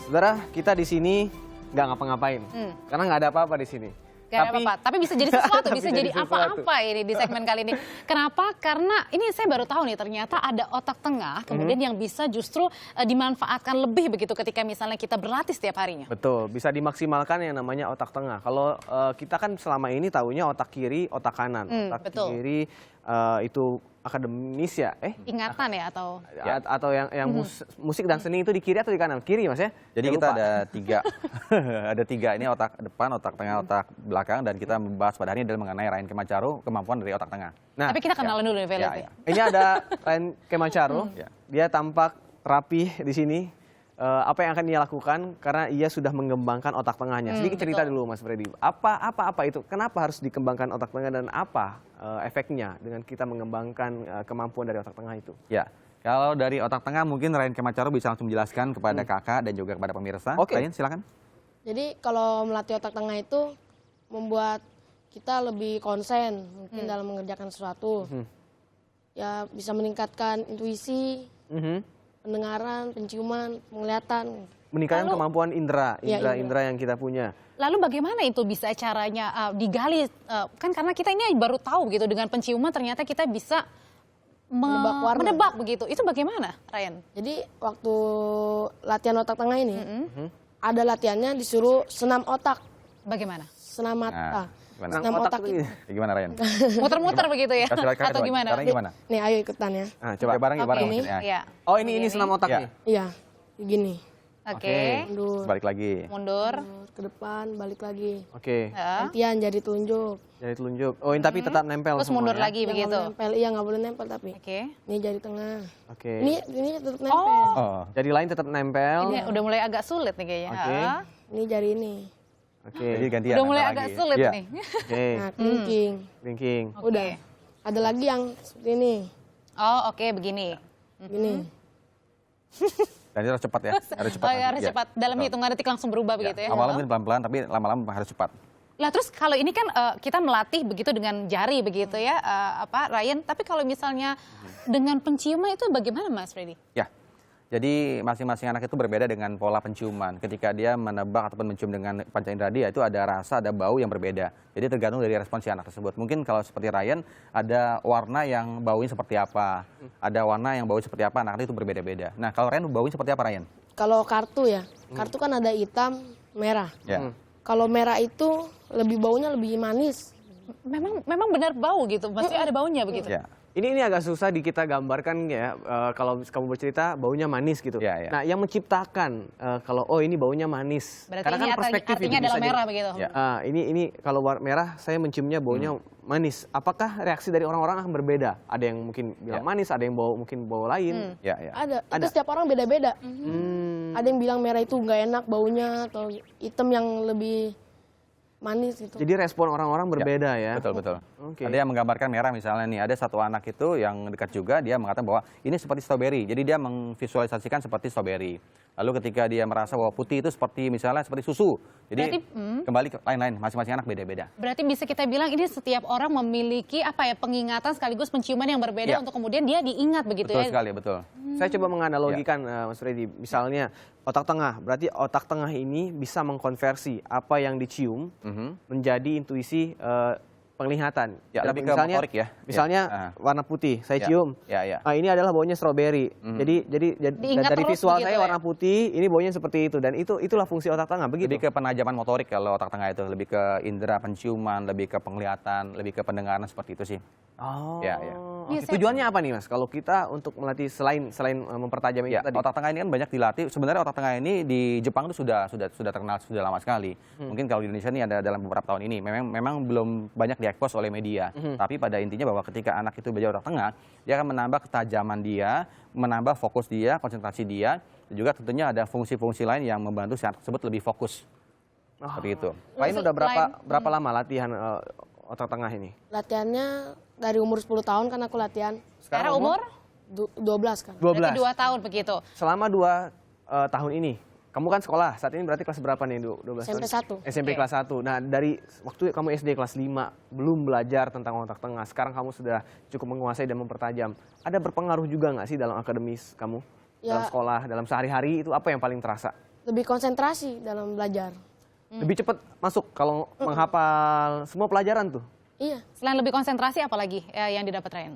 Saudara, kita di sini nggak ngapa-ngapain, karena nggak ada apa-apa di sini. Gak ada apa-apa, tapi bisa jadi sesuatu, bisa jadi sesuatu. apa-apa ini di segmen kali ini. Kenapa? Karena ini saya baru tahu nih, ternyata ada otak tengah, kemudian yang bisa justru dimanfaatkan lebih begitu ketika misalnya kita berlatih setiap harinya. Betul, bisa dimaksimalkan yang namanya otak tengah. Kalau kita kan selama ini taunya otak kiri, otak kanan. Otak betul. kiri itu akademis ya? Ingatan ya Atau yang musik dan seni itu di kiri atau di kanan? Kiri Mas ya? Jadi Saya kita lupa. ada tiga, ada tiga ini otak depan, otak tengah, otak belakang, dan kita membahas pada hari ini adalah mengenai Ryan Kemacaro, kemampuan dari otak tengah. Nah, Tapi kita kenalan dulu nih, Felix. Ya. ini ada Ryan Kemacaro, Ya. dia tampak rapih di sini. Apa yang akan ia lakukan karena ia sudah mengembangkan otak tengahnya. Sedikit cerita betul. dulu Mas Freddy. Apa itu? Kenapa harus dikembangkan otak tengah dan apa efeknya dengan kita mengembangkan kemampuan dari otak tengah itu? Ya, kalau dari otak tengah mungkin Ryan Kemacaro bisa langsung menjelaskan kepada kakak dan juga kepada pemirsa. Oke. Ryan, silakan. Jadi kalau melatih otak tengah itu membuat kita lebih konsen mungkin dalam mengerjakan sesuatu. Ya bisa meningkatkan intuisi, pendengaran, penciuman, penglihatan. Meningkatkan Lalu- kemampuan indera Ya, yang kita punya. Lalu bagaimana itu bisa caranya digali? Kan karena kita ini baru tahu gitu dengan penciuman ternyata kita bisa Menebak warna. menebak begitu. Itu bagaimana, Ryan? Jadi waktu latihan otak tengah ini ada latihannya disuruh senam otak, Bagaimana? senam mata. Gimana? Senam Otak otak itu itu. Ya, gimana Ryan? Muter-muter begitu ya? Silakan, Atau gimana? Caranya gimana? Nih ayo ikutan ya. Nah, Coba coba. bareng ya, bareng Oke, maksudnya. Iya. Oh ini senam otak Ya. nih. Iya, begini. Oke. Mundur, Balik lagi. Mundur. ke depan, balik lagi. Oke. Ya. Gantian jadi telunjuk. Jadi telunjuk. Oh ini tapi tetap nempel Terus semua mundur ya? lagi Jangan begitu. nempel, iya nggak boleh nempel tapi. Oke. Ini jari tengah. Oke. Ini tetap nempel. Oh, Oh, Jadi lain tetap nempel. ini udah mulai agak sulit nih kayaknya. Oke. Ah. Ini jari ini. Oke. jadi gantian. Udah mulai nempel agak lagi. sulit Iya. nih. Oke. Nah, kelingking. Linking. Oke. Udah. Ada lagi yang seperti ini. Oh, oke begini. Gini. Dan itu harus cepat ya. Harus cepat. Oh, ya, nanti. harus Ya. cepat. Dalam Betul. hitungan detik langsung berubah begitu ya. Awalnya mungkin pelan-pelan, tapi lama-lama harus cepat. Lah terus kalau ini kan kita melatih begitu dengan jari begitu ya, Ryan. Tapi kalau misalnya dengan penciuman itu bagaimana Mas Freddy? Ya, jadi masing-masing anak itu berbeda dengan pola penciuman. Ketika dia menebak ataupun mencium dengan panca indera dia, itu ada rasa, ada bau yang berbeda. Jadi tergantung dari respon si anak tersebut. Mungkin kalau seperti Ryan, ada warna yang baunya seperti apa. Ada warna yang baunya seperti apa, anak itu berbeda-beda. Nah, kalau Ryan baunya seperti apa, Ryan? Kalau kartu ya, kartu kan ada hitam, merah. Ya. Kalau merah itu lebih baunya lebih manis. Memang benar bau gitu, masih ada baunya begitu. Ya. Ini agak susah di kita gambarkan ya. Kalau kamu bercerita baunya manis gitu. Ya, ya. Nah yang menciptakan kalau ini baunya manis. Berarti Karena ini kan perspektif artinya itu bisa adalah jadi- merah begitu. Ya. Ini kalau merah saya menciumnya baunya manis. Apakah reaksi dari orang-orang akan berbeda? Ada yang mungkin bilang Ya. manis, ada yang mungkin bau lain. Ya, ya. Ada. Ada. Itu setiap orang beda-beda. Hmm. Ada yang bilang merah itu nggak enak baunya atau hitam yang lebih manis gitu. Jadi respon orang-orang berbeda ya. Betul, betul. Oke. Ada yang menggambarkan merah misalnya nih, ada satu anak itu yang dekat juga, dia mengatakan bahwa ini seperti stroberi. Jadi dia memvisualisasikan seperti stroberi. Lalu ketika dia merasa bahwa putih itu seperti misalnya seperti susu. Jadi Berarti, kembali ke lain-lain, masing-masing anak beda-beda. Berarti bisa kita bilang ini setiap orang memiliki peningatan sekaligus penciuman yang berbeda Ya. untuk kemudian dia diingat begitu Betul ya. sekali, betul. Saya coba menganalogikan Mas Freddy, misalnya otak tengah, berarti otak tengah ini bisa mengkonversi apa yang dicium menjadi intuisi penglihatan. Ya, lebih ke motorik ya. Misalnya Ya. warna putih, saya Ya. cium. Ya, ya. Ini adalah baunya stroberi. Jadi Diingat dari terus visual begitu saya ya? warna putih, ini baunya seperti itu dan itulah fungsi otak tengah begitu. Lebih ke penajaman motorik kalau otak tengah itu, lebih ke indera penciuman, lebih ke penglihatan, lebih ke pendengaran seperti itu sih. Oh. Ya, ya. Oke. Iya, saya- Tujuannya apa nih Mas? Kalau kita untuk melatih selain mempertajam itu Ya, tadi. otak tengah ini kan banyak dilatih. Sebenarnya otak tengah ini di Jepang itu sudah terkenal sudah lama sekali. Mungkin kalau di Indonesia ini ada dalam beberapa tahun ini. Memang belum banyak diekspos oleh media. Tapi pada intinya bahwa ketika anak itu belajar otak tengah, dia akan menambah ketajaman dia, menambah fokus dia, konsentrasi dia, dan juga tentunya ada fungsi-fungsi lain yang membantu si anak tersebut lebih fokus. Seperti itu. Lain udah berapa lama latihan otak tengah ini? Latihannya dari umur 10 tahun kan aku latihan. Sekarang umur 12 kan. 12. berarti 2 tahun begitu. Selama 2 tahun ini, kamu kan sekolah, saat ini berarti kelas berapa nih? 12 SMP tahun? 1. SMP Oke. kelas 1. Nah, dari waktu kamu SD kelas 5, belum belajar tentang otak tengah, sekarang kamu sudah cukup menguasai dan mempertajam. Ada berpengaruh juga nggak sih dalam akademis kamu? dalam Ya. sekolah, dalam sehari-hari itu apa yang paling terasa? Lebih konsentrasi dalam belajar. Lebih cepat masuk kalau menghafal semua pelajaran tuh. Iya. Selain lebih konsentrasi, apalagi yang didapat Ryan?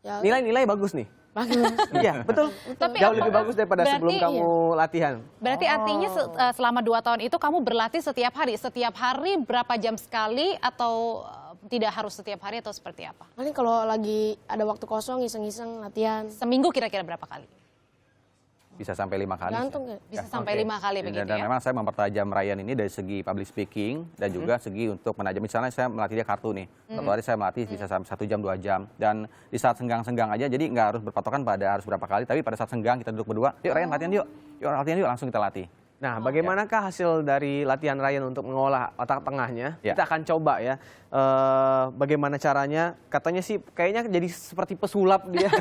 Ya, Nilai-nilai bagus nih. bagus. Iya, betul. Tapi Jauh apa- lebih bagus daripada sebelum berarti- kamu latihan. Berarti artinya selama 2 tahun itu kamu berlatih setiap hari? Setiap hari berapa jam sekali atau tidak harus setiap hari atau seperti apa? Paling kalau lagi ada waktu kosong iseng-iseng latihan. Seminggu kira-kira berapa kali? Bisa sampai 5 kali. Gantung ya. Bisa sampai 5 kali begitu Dan ya? memang saya mempertajam Ryan ini dari segi public speaking dan juga segi untuk menajam. Misalnya saya melatih dia kartu nih. Satu hari saya melatih bisa sampai 1 jam, 2 jam. Dan di saat senggang-senggang aja, jadi nggak harus berpatokan pada harus berapa kali. Tapi pada saat senggang kita duduk berdua, yuk Ryan latihan yuk. Yuk latihan yuk, langsung kita latih. Nah, bagaimanakah hasil dari latihan Ryan untuk mengolah otak tengahnya? Ya. Kita akan coba ya. Bagaimana caranya? Katanya sih kayaknya jadi seperti pesulap dia.